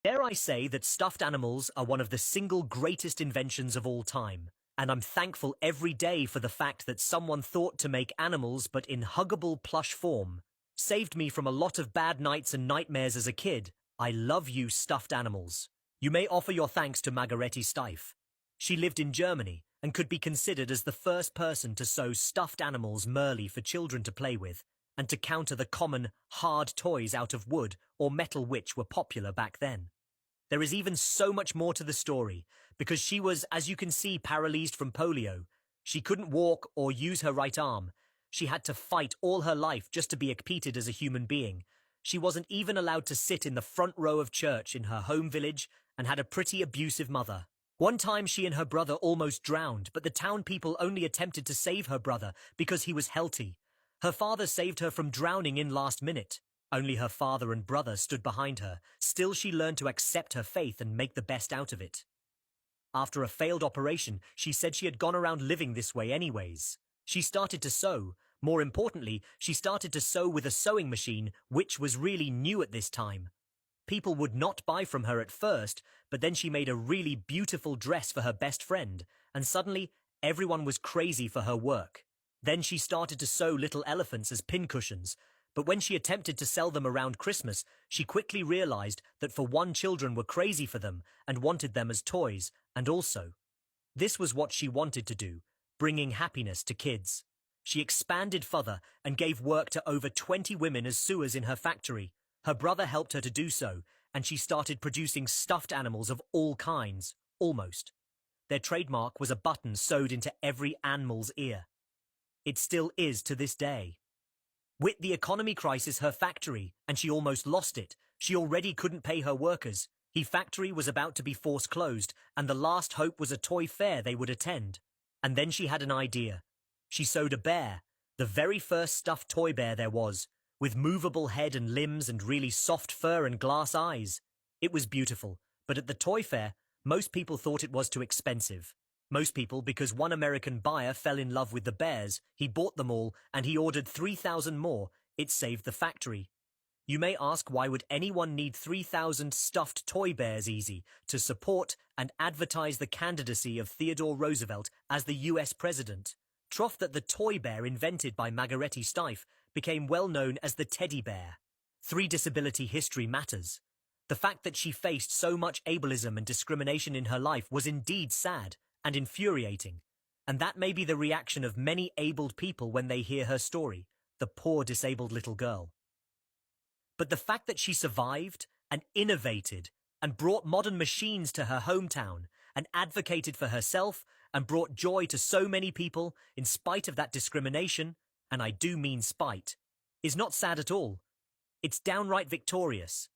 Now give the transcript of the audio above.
Dare I say that stuffed animals are one of the single greatest inventions of all time, and I'm thankful every day for the fact that someone thought to make animals but in huggable plush form. Saved me from a lot of bad nights and nightmares as a kid. I love you, stuffed animals. You may offer your thanks to Margarete Steiff. She lived in Germany and could be considered as the first person to sew stuffed animals merely for children to play with, and to counter the common, hard toys out of wood or metal which were popular back then. There is even so much more to the story, because she was, as you can see, paralyzed from polio. She couldn't walk or use her right arm. She had to fight all her life just to be accepted as a human being. She wasn't even allowed to sit in the front row of church in her home village and had a pretty abusive mother. One time she and her brother almost drowned, but the town people only attempted to save her brother because he was healthy. Her father saved her from drowning in last minute. Only her father and brother stood behind her. Still, she learned to accept her faith and make the best out of it. After a failed operation, she said she had gone around living this way anyways. She started to sew. More importantly, she started to sew with a sewing machine, which was really new at this time. People would not buy from her at first, but then she made a really beautiful dress for her best friend, and suddenly everyone was crazy for her work. Then she started to sew little elephants as pincushions, but when she attempted to sell them around Christmas, she quickly realized that for one, children were crazy for them and wanted them as toys, and also, this was what she wanted to do, bringing happiness to kids. She expanded further and gave work to over 20 women as sewers in her factory. Her brother helped her to do so, and she started producing stuffed animals of all kinds, almost. Their trademark was a button sewed into every animal's ear. It still is to this day. With the economy crisis, her factory, and she almost lost it. She already couldn't pay her workers. Her factory was about to be forced closed, and the last hope was a toy fair they would attend. And then she had an idea. She sewed a bear, the very first stuffed toy bear there was, with movable head and limbs and really soft fur and glass eyes. It was beautiful, but at the toy fair, most people thought it was too expensive. Most people, because one American buyer fell in love with the bears, he bought them all, and he ordered 3,000 more. It saved the factory. You may ask, why would anyone need 3,000 stuffed toy bears? Easy: to support and advertise the candidacy of Theodore Roosevelt as the US president. Truth that the toy bear invented by Margarete Steiff became well known as the teddy bear. 3. Disability history matters. The fact that she faced so much ableism and discrimination in her life was indeed sad and infuriating, and that may be the reaction of many abled people when they hear her story, the poor disabled little girl. But the fact that she survived and innovated and brought modern machines to her hometown and advocated for herself and brought joy to so many people in spite of that discrimination, and I do mean spite, is not sad at all. It's downright victorious.